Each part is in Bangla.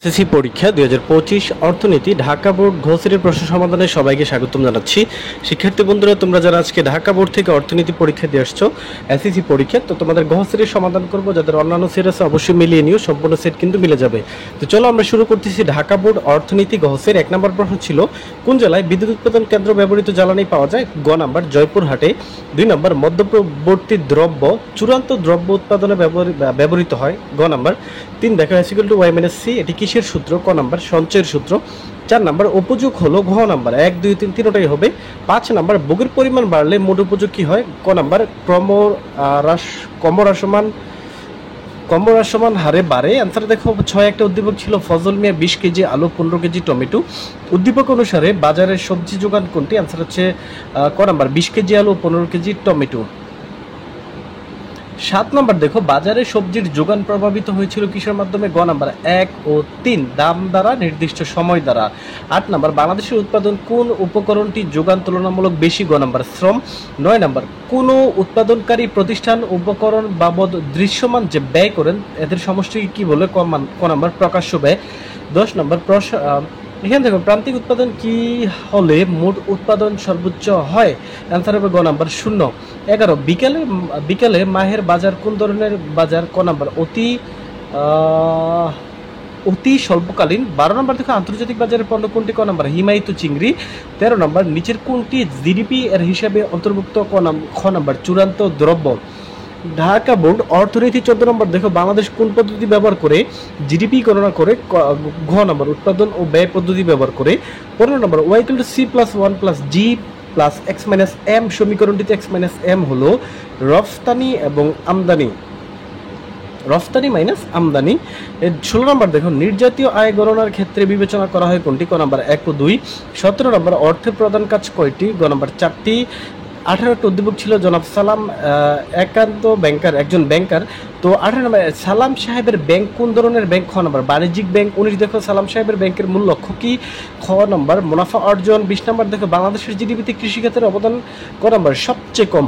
এসএসসি পরীক্ষা 2025 অর্থনীতি ঢাকা বোর্ড ঘ-শ্রেণীর প্রশ্ন সমাধানে সবাইকে স্বাগতম জানাচ্ছি। শিক্ষার্থী বন্ধুরা, তোমরা যারা আজকে ঢাকা বোর্ড থেকে অর্থনীতি পরীক্ষা দিয়ে আসছো এসএসসি পরীক্ষা, তো তোমাদের ঘ-শ্রেণীর সমাধান করব। যাদের অন্যান্য সেট আছে অবশ্যই মিলিয়ে নিও, সম্পূর্ণ সেট কিন্তু মিলে যাবে। তো চলো আমরা শুরু করতেছি। ঢাকা বোর্ড অর্থনীতি ঘ-শ্রেণীর 1 নম্বর প্রশ্ন ছিল, কোন জেলায় বিদ্যুৎ উৎপাদন কেন্দ্র ব্যবহৃত জ্বালানি পাওয়া যায়? গ নাম্বার জয়পুরহাটে। 2 নম্বর মধ্যবর্তী দ্রব্য চূড়ান্ত দ্রব্য উৎপাদনে ব্যবহৃত হয়। গ নাম্বার। 3 দেখো y-c, এটি কিসের সূত্র? ক নাম্বার সঞ্চয়ের সূত্র। 4 নাম্বার উপযোগ হলো? ঘ নাম্বার 1, 2, 3 তিনটাই হবে। 5 নাম্বার ভোগের পরিমাণ বাড়লে মোট উপযোগ কি হয়? ক নাম্বার ক্রমহ্রাসমান হারে বাড়ে। অ্যান্সার দেখো 6 একটা উদ্দীপক ছিল, ফজল মিয়া 20 কেজি আলু, 15 কেজি টমেটো। উদ্দীপক অনুসারে বাজারের সবজি যোগান কোনটি? অ্যান্সার হচ্ছে ক নাম্বার 20 কেজি আলু, 15 কেজি টমেটো। 7 নম্বর দেখো, বাজারে সবজির যোগান প্রভাবিত হয়েছিল কিসের মাধ্যমে? গ নাম্বার 1 ও 3 দাম দ্বারা, নির্দিষ্ট সময় দ্বারা। 8 নম্বর বাংলাদেশের উৎপাদন কোন উপকরণটি যোগান তুলনামূলক বেশি? গ নাম্বার শ্রম। 9 নম্বর কোন উৎপাদনকারী প্রতিষ্ঠান উপকরণ বাবদ দৃশ্যমান যে ব্যয় করেন এদের সমষ্টিকে কি বলে? ক নাম্বার প্রকাশ্য ব্যয়। 10 নম্বর এখানে দেখো, প্রান্তিক উৎপাদন কি হলে মোট উৎপাদন সর্বোচ্চ হয়? অ্যান্সার হবে গ নাম্বার 0। 11 বিকালে মাহের বাজার কোন ধরনের বাজার? ক নাম্বার অতি স্বল্পকালীন। 12 নম্বর দেখো, আন্তর্জাতিক বাজারের পণ্য কোনটি? ক নাম্বার হিমায়িত চিংড়ি। 13 নম্বর নিচের কোনটি জিডিপি এর হিসাবে অন্তর্ভুক্ত? খ নাম্বার চূড়ান্ত দ্রব্য। ঢাকা বোর্ড অর্থনীতি 14 নম্বর দেখো, বাংলাদেশ কোন পদ্ধতি ব্যবহার করে জিডিপি গণনা করে? ঘ নম্বর উৎপাদন ও ব্যয় পদ্ধতি ব্যবহার করে। 15 নম্বর y=c+1+g+x-m সমীকরণটিতে x-m হলো রফতানি এবং আমদানি, রফতানি মাইনাস আমদানি। 16 নম্বর দেখো, নির্যাতীয় আয় গণনার ক্ষেত্রে বিবেচনা করা হয় কোনটি? ক নাম্বার 1 ও 2। 17 নম্বর অর্থের প্রধান কাজ কয়টি? গ নাম্বার 4টি। 18টা উদ্দীপক ছিল, জনাব সালাম একান্ত ব্যাংকার, একজন ব্যাংকার। তো 18 নম্বর সালাম সাহেবের ব্যাংক কোন ধরনের ব্যাংক? খ নম্বর বাণিজ্যিক ব্যাংক। 19 দেখো, সালাম সাহেবের ব্যাংকের মূল লক্ষ্য কি? খ নম্বর মুনাফা অর্জন। 20 নম্বর দেখো, বাংলাদেশের জিডিপিতে কৃষিক্ষেত্রের অবদান ক নম্বর সবচেয়ে কম।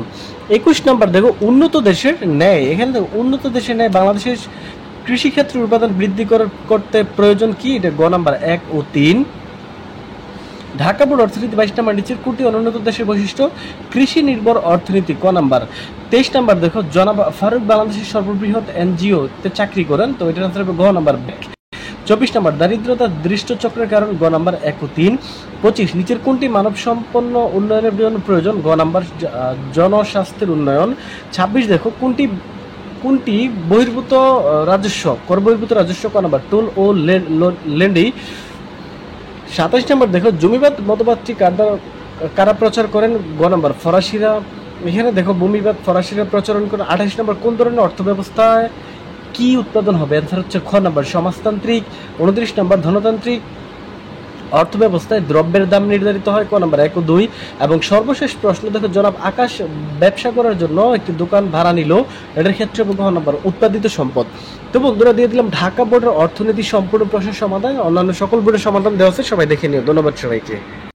21 নম্বর দেখো, উন্নত দেশের ন্যায়, এখানে দেখো উন্নত দেশের ন্যায় বাংলাদেশের কৃষিক্ষেত্রের উৎপাদন বৃদ্ধি করতে প্রয়োজন কি? এটা গ নাম্বার 1 ও 3। ঢাকা বোর্ড অর্থনীতি 22 নম্বর নিচের কোনটি অনুন্নত দেশের বৈশিষ্ট্য? কৃষি নির্ভর অর্থনীতি। ক নাম্বার। 23 নম্বর দেখো, জনাব ফারুক বাংলাদেশের সর্ববৃহৎ এনজিও তে চাকরি করেন। তো এটার আনসার হবে ঘ নাম্বার। 24 নম্বর দারিদ্রতা দৃষ্ট চক্রের কারণ? গ নাম্বার 1 ও 3। 25 নিচের কোনটি মানব সম্পন্ন উন্নয়নের জন্য প্রয়োজন? গ নাম্বার জনস্বাস্থ্যের উন্নয়ন। 26 দেখো, কোনটি বহির্ভূত রাজস্ব, কর বহির্ভূত রাজস্ব? ক নাম্বার টোল ও লেন্ডি। 27 নম্বর দেখো, জমিবাদ মতবাদটি কারা প্রচার করেন? গ নাম্বার ফরাসিরা। এখানে দেখো ভূমিবাদ ফরাসিরা প্রচলন করেন। 28 নম্বর কোন ধরনের অর্থব্যবস্থায় কি উৎপাদন হবে? অ্যান্সার হচ্ছে খ নাম্বার সমাজতান্ত্রিক। 29 নম্বর ধনতান্ত্রিক অর্থব্যবস্থায় দ্রব্যের দাম নির্ধারিত হয়। ক নাম্বার 1 ও 2। এবং সর্বশেষ প্রশ্ন দেখো, জনাব আকাশ ব্যবসা করার জন্য একটি দোকান ভাড়া নিল, এটার ক্ষেত্রে গ নাম্বার উৎপাদিত সম্পদ। তো বন্ধুরা, দিয়ে দিলাম ঢাকা বোর্ডের অর্থনীতি সম্পূর্ণ প্রশ্নের সমাধান। অন্যান্য সকল বোর্ডের সমাধান দেওয়া আছে, সবাই দেখে নিও। ধন্যবাদ সবাইকে।